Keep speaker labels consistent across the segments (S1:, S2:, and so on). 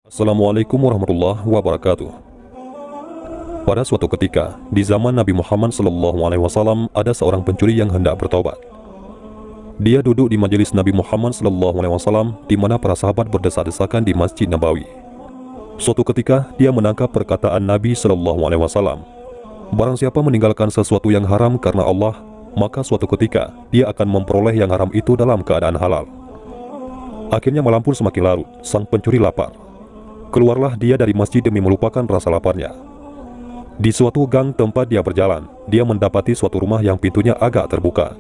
S1: Assalamualaikum warahmatullahi wabarakatuh. Pada suatu ketika, di zaman Nabi Muhammad SAW, ada seorang pencuri yang hendak bertobat. Dia duduk di majelis Nabi Muhammad SAW, di mana para sahabat berdesak-desakan di Masjid Nabawi. Suatu ketika, dia menangkap perkataan Nabi SAW, "Barang siapa meninggalkan sesuatu yang haram karena Allah, maka suatu ketika dia akan memperoleh yang haram itu dalam keadaan halal." Akhirnya malam pun semakin larut, sang pencuri lapar. Keluarlah dia dari masjid demi melupakan rasa laparnya. Di suatu gang tempat dia berjalan, dia mendapati suatu rumah yang pintunya agak terbuka.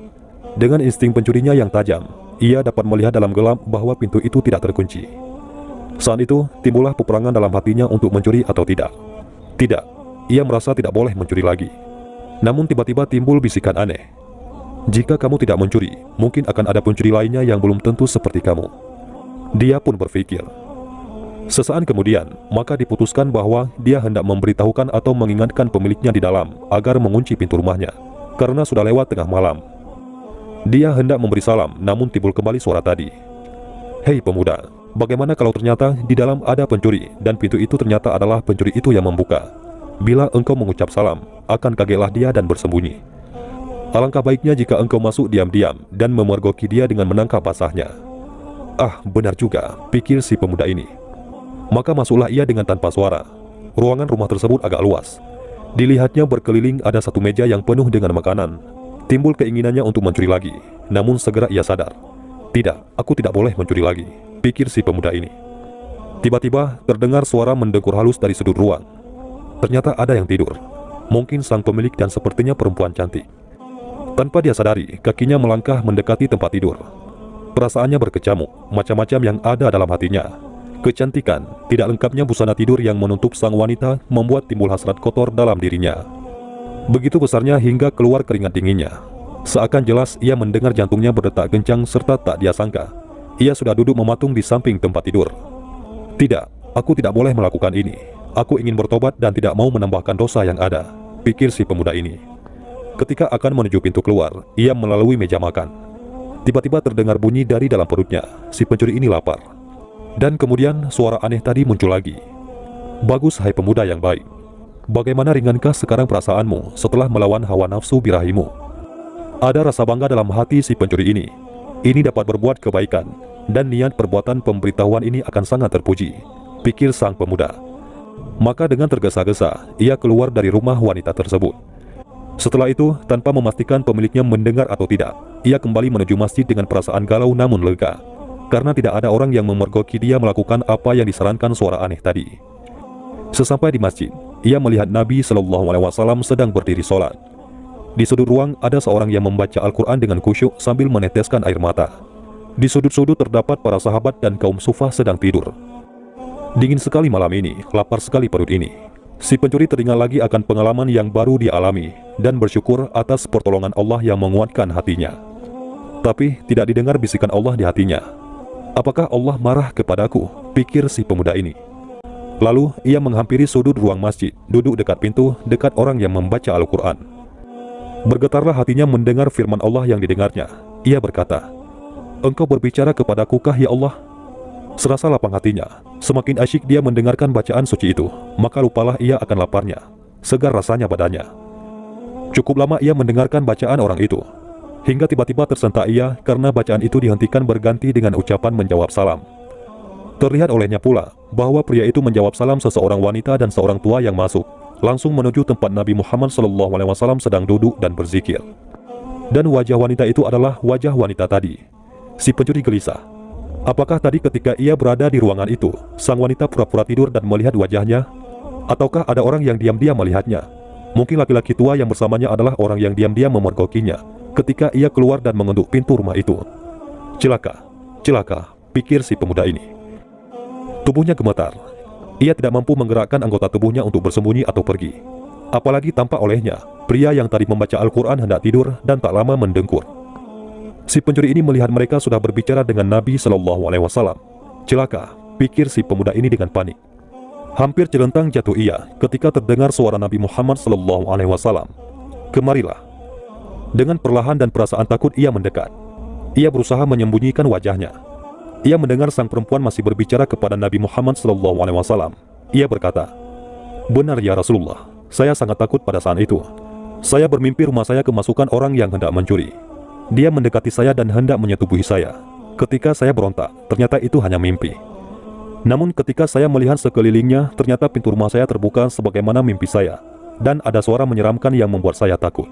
S1: Dengan insting pencurinya yang tajam, ia dapat melihat dalam gelap bahwa pintu itu tidak terkunci. Saat itu, timbullah peperangan dalam hatinya untuk mencuri atau tidak. Tidak, ia merasa tidak boleh mencuri lagi. Namun tiba-tiba timbul bisikan aneh. "Jika kamu tidak mencuri, mungkin akan ada pencuri lainnya yang belum tentu seperti kamu." Dia pun berpikir. Sesaat kemudian, maka diputuskan bahwa dia hendak memberitahukan atau mengingatkan pemiliknya di dalam agar mengunci pintu rumahnya, karena sudah lewat tengah malam. Dia hendak memberi salam, namun timbul kembali suara tadi. "Hei pemuda, bagaimana kalau ternyata di dalam ada pencuri dan pintu itu ternyata adalah pencuri itu yang membuka? Bila engkau mengucap salam, akan kagetlah dia dan bersembunyi. Alangkah baiknya jika engkau masuk diam-diam dan memergoki dia dengan menangkap basahnya." "Ah, benar juga," pikir si pemuda ini. Maka masuklah ia dengan tanpa suara. Ruangan rumah tersebut agak luas. Dilihatnya berkeliling ada satu meja yang penuh dengan makanan. Timbul keinginannya untuk mencuri lagi. Namun segera ia sadar. "Tidak, aku tidak boleh mencuri lagi," pikir si pemuda ini. Tiba-tiba terdengar suara mendengkur halus dari sudut ruang. Ternyata ada yang tidur. Mungkin sang pemilik dan sepertinya perempuan cantik. Tanpa dia sadari, kakinya melangkah mendekati tempat tidur. Perasaannya berkecamuk, macam-macam yang ada dalam hatinya. Kecantikan, tidak lengkapnya busana tidur yang menutup sang wanita membuat timbul hasrat kotor dalam dirinya. Begitu besarnya hingga keluar keringat dinginnya. Seakan jelas ia mendengar jantungnya berdetak kencang serta tak dia sangka, ia sudah duduk mematung di samping tempat tidur. "Tidak, aku tidak boleh melakukan ini. Aku ingin bertobat dan tidak mau menambahkan dosa yang ada," pikir si pemuda ini. Ketika akan menuju pintu keluar, ia melalui meja makan. Tiba-tiba terdengar bunyi dari dalam perutnya. Si pencuri ini lapar. Dan kemudian suara aneh tadi muncul lagi. "Bagus, hai pemuda yang baik. Bagaimana ringankah sekarang perasaanmu setelah melawan hawa nafsu birahimu?" Ada rasa bangga dalam hati si pencuri ini. Ini dapat berbuat kebaikan, dan niat perbuatan pemberitahuan ini akan sangat terpuji, pikir sang pemuda. Maka dengan tergesa-gesa, ia keluar dari rumah wanita tersebut. Setelah itu, tanpa memastikan pemiliknya mendengar atau tidak, ia kembali menuju masjid dengan perasaan galau namun lega. Karena tidak ada orang yang memergoki dia melakukan apa yang disarankan suara aneh tadi. Sesampai di masjid, ia melihat Nabi SAW sedang berdiri sholat. Di sudut ruang ada seorang yang membaca Al-Quran dengan khusyuk sambil meneteskan air mata. Di sudut-sudut terdapat para sahabat dan kaum sufah sedang tidur. Dingin sekali malam ini, lapar sekali perut ini. Si pencuri teringat lagi akan pengalaman yang baru dialami dan bersyukur atas pertolongan Allah yang menguatkan hatinya. Tapi tidak didengar bisikan Allah di hatinya. "Apakah Allah marah kepadaku?" pikir si pemuda ini. Lalu ia menghampiri sudut ruang masjid, duduk dekat pintu, dekat orang yang membaca Al-Quran. Bergetarlah hatinya mendengar firman Allah yang didengarnya. Ia berkata, "Engkau berbicara kepadakukah ya Allah?" Serasa lapang hatinya. Semakin asyik dia mendengarkan bacaan suci itu, maka lupalah ia akan laparnya. Segar rasanya badannya. Cukup lama ia mendengarkan bacaan orang itu, hingga tiba-tiba tersentak ia karena bacaan itu dihentikan berganti dengan ucapan menjawab salam. Terlihat olehnya pula bahwa pria itu menjawab salam seseorang wanita dan seorang tua yang masuk, langsung menuju tempat Nabi Muhammad SAW sedang duduk dan berzikir. Dan wajah wanita itu adalah wajah wanita tadi. Si pencuri gelisah. Apakah tadi ketika ia berada di ruangan itu, sang wanita pura-pura tidur dan melihat wajahnya? Ataukah ada orang yang diam-diam melihatnya? Mungkin laki-laki tua yang bersamanya adalah orang yang diam-diam memergokinya ketika ia keluar dan mengetuk pintu rumah itu. Celaka, celaka, pikir si pemuda ini. Tubuhnya gemetar. Ia tidak mampu menggerakkan anggota tubuhnya untuk bersembunyi atau pergi. Apalagi tampak olehnya, pria yang tadi membaca Al-Quran hendak tidur dan tak lama mendengkur. Si pencuri ini melihat mereka sudah berbicara dengan Nabi SAW. Celaka, pikir si pemuda ini dengan panik. Hampir celentang jatuh ia ketika terdengar suara Nabi Muhammad SAW. "Kemarilah." Dengan perlahan dan perasaan takut ia mendekat. Ia berusaha menyembunyikan wajahnya. Ia mendengar sang perempuan masih berbicara kepada Nabi Muhammad SAW. Ia berkata, "Benar ya Rasulullah, saya sangat takut pada saat itu. Saya bermimpi rumah saya kemasukan orang yang hendak mencuri. Dia mendekati saya dan hendak menyetubuhi saya. Ketika saya berontak, ternyata itu hanya mimpi. Namun ketika saya melihat sekelilingnya, ternyata pintu rumah saya terbuka sebagaimana mimpi saya, dan ada suara menyeramkan yang membuat saya takut.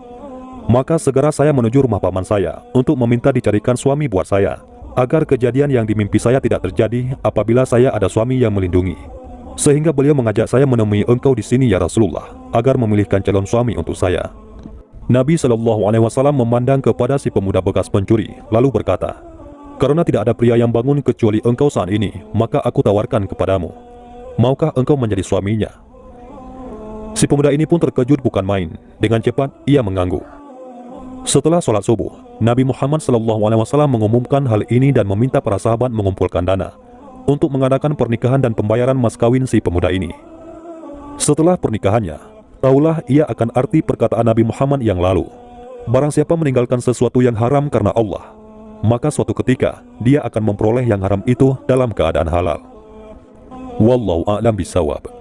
S1: Maka segera saya menuju rumah paman saya untuk meminta dicarikan suami buat saya, agar kejadian yang dimimpi saya tidak terjadi apabila saya ada suami yang melindungi. Sehingga beliau mengajak saya menemui engkau di sini ya Rasulullah, agar memilihkan calon suami untuk saya." Nabi SAW memandang kepada si pemuda bekas pencuri, lalu berkata, "Karena tidak ada pria yang bangun kecuali engkau saat ini, maka aku tawarkan kepadamu. Maukah engkau menjadi suaminya?" Si pemuda ini pun terkejut bukan main. Dengan cepat ia mengangguk. Setelah sholat subuh, Nabi Muhammad SAW mengumumkan hal ini dan meminta para sahabat mengumpulkan dana untuk mengadakan pernikahan dan pembayaran mas kawin si pemuda ini. Setelah pernikahannya, taulah ia akan arti perkataan Nabi Muhammad yang lalu. Barang siapa meninggalkan sesuatu yang haram karena Allah, maka suatu ketika dia akan memperoleh yang haram itu dalam keadaan halal. Wallahu a'lam bishawab.